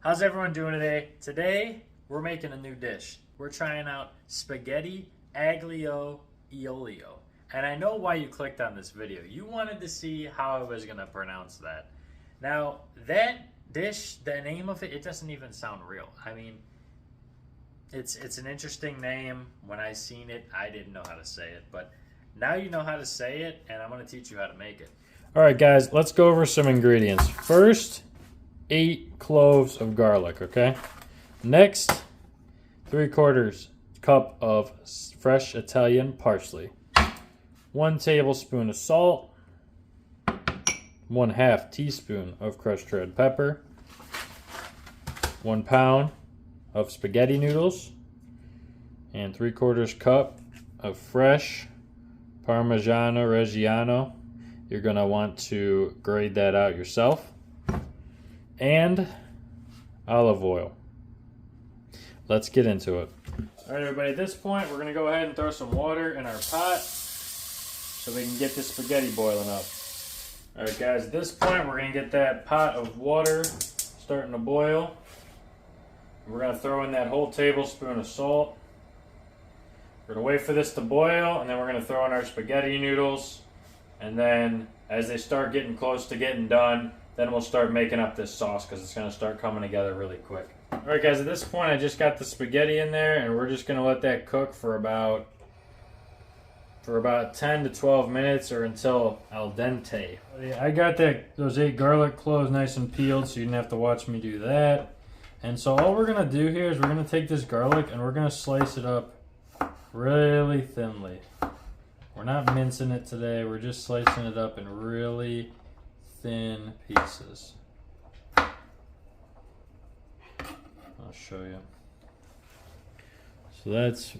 How's everyone doing today? Today, we're making a new dish. We're trying out spaghetti Aglio e Olio. And I know why you clicked on this video. You wanted to see how I was gonna pronounce that. Now, that dish, the name of it, it doesn't even sound real. I mean, it's an interesting name. When I seen it, I didn't know how to say it, but now you know how to say it, and I'm gonna teach you how to make it. All right, guys, let's go over some ingredients. First, 8 cloves of garlic, okay? Next, 3/4 cup of fresh Italian parsley. 1 tablespoon of salt. 1/2 teaspoon of crushed red pepper. 1 pound of spaghetti noodles. And 3/4 cup of fresh Parmigiano Reggiano. You're gonna want to grate that out yourself. And olive oil. Let's get into it. All right, everybody, at this point, we're gonna go ahead and throw some water in our pot so we can get this spaghetti boiling up. All right, guys, at this point, we're gonna get that pot of water starting to boil. We're gonna throw in that whole tablespoon of salt. We're gonna wait for this to boil, and then we're gonna throw in our spaghetti noodles. And then as they start getting close to getting done, then we'll start making up this sauce because it's going to start coming together really quick. All right, guys, at this point, I just got the spaghetti in there, and we're just going to let that cook for about 10 to 12 minutes or until al dente. I got those 8 garlic cloves nice and peeled, so you didn't have to watch me do that. And so all we're going to do here is we're going to take this garlic and we're going to slice it up really thinly. We're not mincing it today, we're just slicing it up in really thin pieces. I'll show you. So that's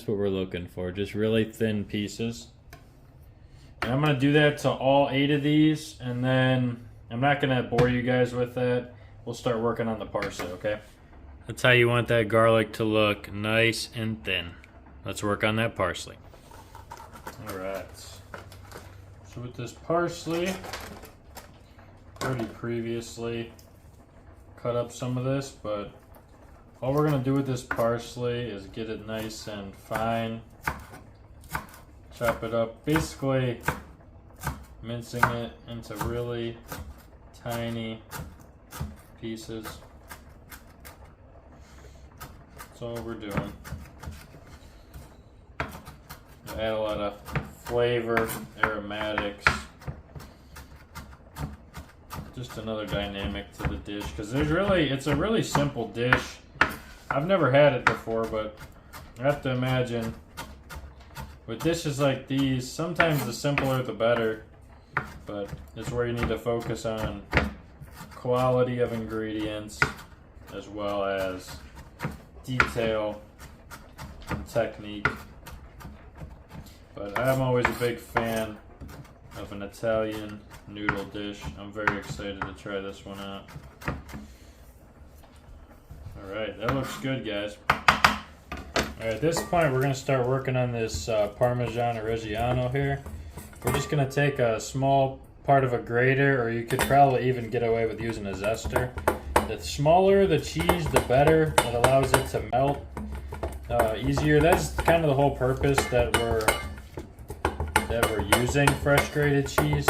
what we're looking for, just really thin pieces. And I'm gonna do that to all 8 of these, and then I'm not gonna bore you guys with that. We'll start working on the parsley, okay? That's how you want that garlic to look, nice and thin. Let's work on that parsley. All right. So with this parsley, already previously cut up some of this, but all we're gonna do with this parsley is get it nice and fine. Chop it up, basically mincing it into really tiny pieces. That's all we're doing. Add a lot of flavor, aromatics, just another dynamic to the dish, because it's a really simple dish. I've never had it before, but I have to imagine with dishes like these, sometimes the simpler the better, but it's where you need to focus on quality of ingredients as well as detail and technique. But I'm always a big fan of an Italian noodle dish. I'm very excited to try this one out. Alright, that looks good, guys. Alright, at this point, we're going to start working on this Parmigiano Reggiano here. We're just going to take a small part of a grater, or you could probably even get away with using a zester. The smaller the cheese, the better. It allows it to melt easier. That's kind of the whole purpose that we're using fresh grated cheese,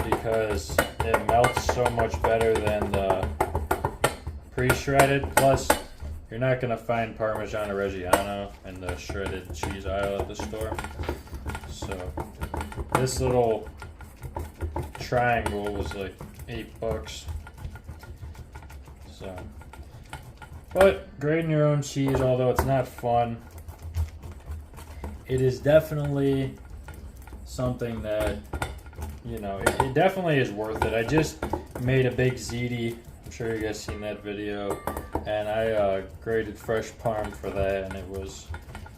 because it melts so much better than the pre-shredded. Plus, you're not going to find Parmigiano Reggiano in the shredded cheese aisle at the store. So this little triangle was like $8. So, but grating your own cheese, although it's not fun, it is definitely something that, you know, it definitely is worth it. I just made a big ziti. I'm sure you guys seen that video, and I grated fresh parm for that, and it was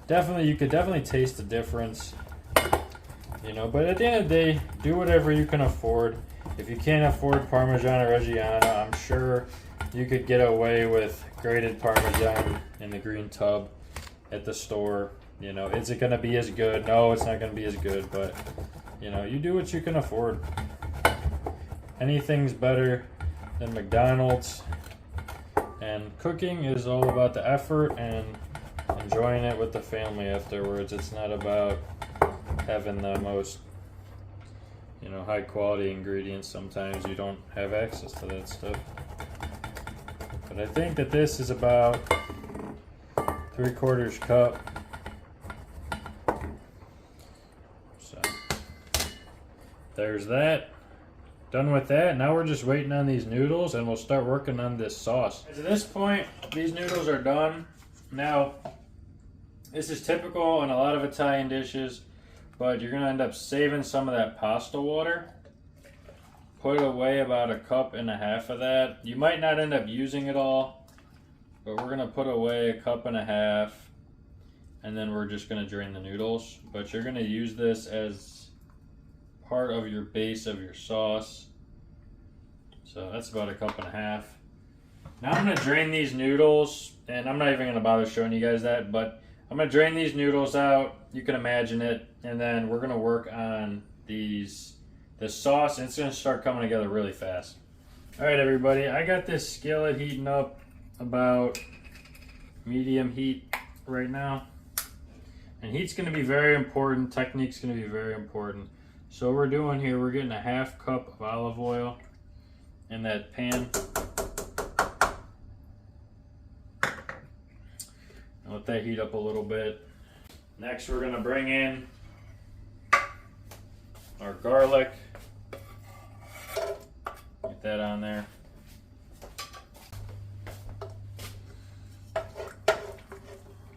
definitely, you could definitely taste the difference, you know. But at the end of the day, do whatever you can afford. If you can't afford Parmigiano Reggiano, I'm sure you could get away with grated Parmesan in the green tub at the store. You know, is it going to be as good? No, it's not going to be as good, but you know, you do what you can afford. Anything's better than McDonald's. And cooking is all about the effort and enjoying it with the family afterwards. It's not about having the most, high quality ingredients. Sometimes you don't have access to that stuff. But I think that this is about 3/4 cup. So there's that. Done with that. Now we're just waiting on these noodles and we'll start working on this sauce. At this point, these noodles are done. Now, this is typical in a lot of Italian dishes, but you're gonna end up saving some of that pasta water. Put away about 1.5 cups of that. You might not end up using it all, but we're gonna put away 1.5 cups, and then we're just gonna drain the noodles. But you're gonna use this as part of your base of your sauce. So that's about 1.5 cups. Now I'm gonna drain these noodles, and I'm not even gonna bother showing you guys that, but I'm gonna drain these noodles out. You can imagine it, and then we're gonna work on the sauce, and it's gonna start coming together really fast. All right, everybody, I got this skillet heating up about medium heat right now, and heat's gonna be very important. Technique's gonna be very important. So what we're doing here, we're getting 1/2 cup of olive oil in that pan. And let that heat up a little bit. Next, we're gonna bring in our garlic. Get that on there.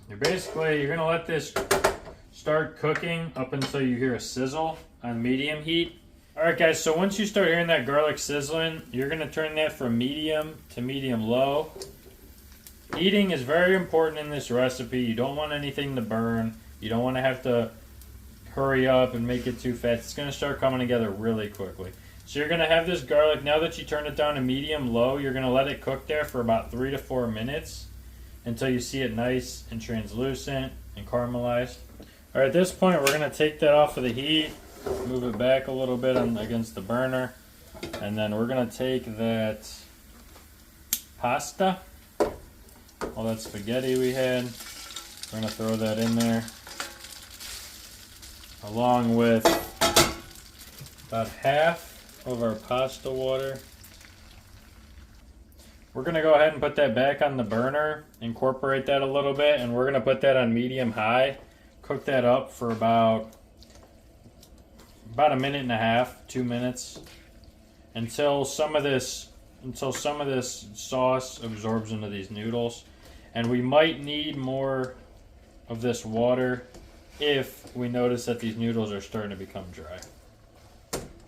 You're gonna let this start cooking up until you hear a sizzle on medium heat. Alright guys, so once you start hearing that garlic sizzling, you're going to turn that from medium to medium low. Heating is very important in this recipe. You don't want anything to burn. You don't want to have to hurry up and make it too fast. It's going to start coming together really quickly. So you're going to have this garlic, now that you turn it down to medium low, you're going to let it cook there for about 3 to 4 minutes until you see it nice and translucent and caramelized. Alright, at this point we're going to take that off of the heat, move it back a little bit against the burner, and then we're going to take that pasta, all that spaghetti we had, we're going to throw that in there, along with about half of our pasta water. We're going to go ahead and put that back on the burner, incorporate that a little bit, and we're going to put that on medium-high. Cook that up for about 1.5 minutes, 2 minutes, until some of this sauce absorbs into these noodles. And we might need more of this water if we notice that these noodles are starting to become dry.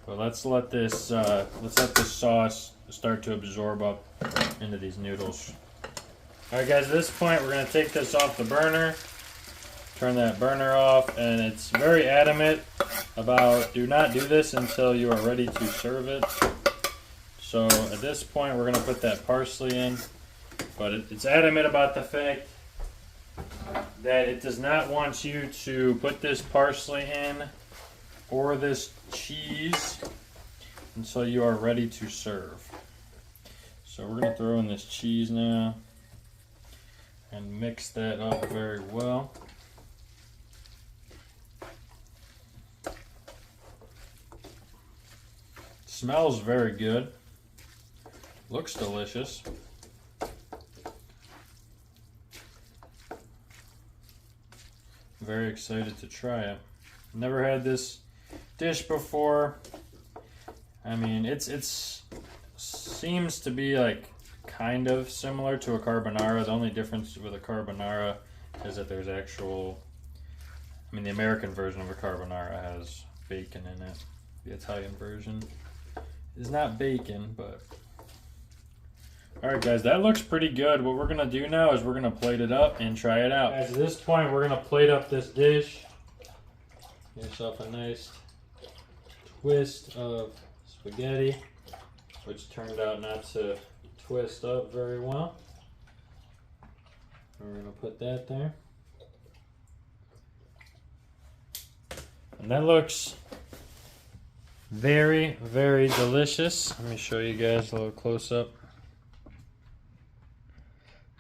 But let's let this sauce start to absorb up into these noodles. All right, guys. At this point, we're going to take this off the burner. Turn that burner off, and it's very adamant about do not do this until you are ready to serve it. So at this point we're going to put that parsley in, but it's adamant about the fact that it does not want you to put this parsley in or this cheese until you are ready to serve. So we're going to throw in this cheese now and mix that up very well. Smells very good. Looks delicious. Very excited to try it. Never had this dish before. I mean, it's seems to be like kind of similar to a carbonara. The only difference with a carbonara is that there's actual, the American version of a carbonara has bacon in it. The Italian version is not bacon, but alright guys, that looks pretty good. What we're gonna do now is we're gonna plate it up and try it out. Guys, at this point we're gonna plate up this dish. Get yourself a nice twist of spaghetti, which turned out not to twist up very well. We're gonna put that there. And that looks Very, very delicious. Let me show you guys a little close up.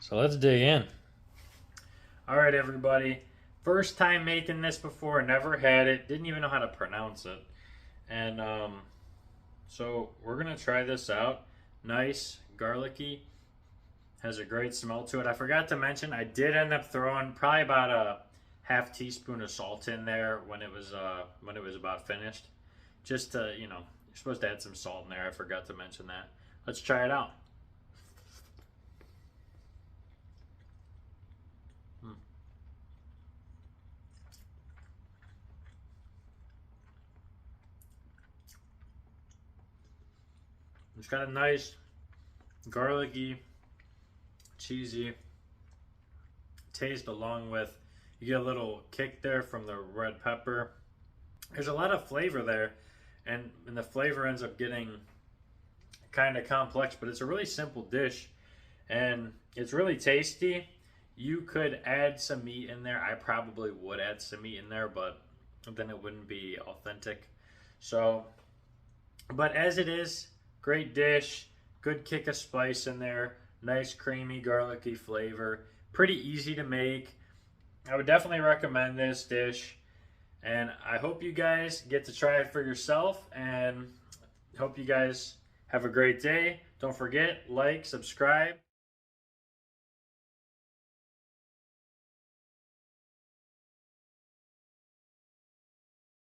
So let's dig in. All right, everybody. First time making this before, never had it, didn't even know how to pronounce it. And so we're gonna try this out. Nice, garlicky, has a great smell to it. I forgot to mention, I did end up throwing probably about a half teaspoon of salt in there when it was about finished. Just to, you know, you're supposed to add some salt in there. I forgot to mention that. Let's try it out. It's got a nice garlicky, cheesy taste, along with, you get a little kick there from the red pepper. There's a lot of flavor there, and the flavor ends up getting kind of complex, but it's a really simple dish and it's really tasty. You could add some meat in there. I probably would add some meat in there, but then it wouldn't be authentic. So, but as it is, great dish, good kick of spice in there, nice creamy garlicky flavor, pretty easy to make. I would definitely recommend this dish, and I hope you guys get to try it for yourself, and hope you guys have a great day. Don't forget, like, subscribe.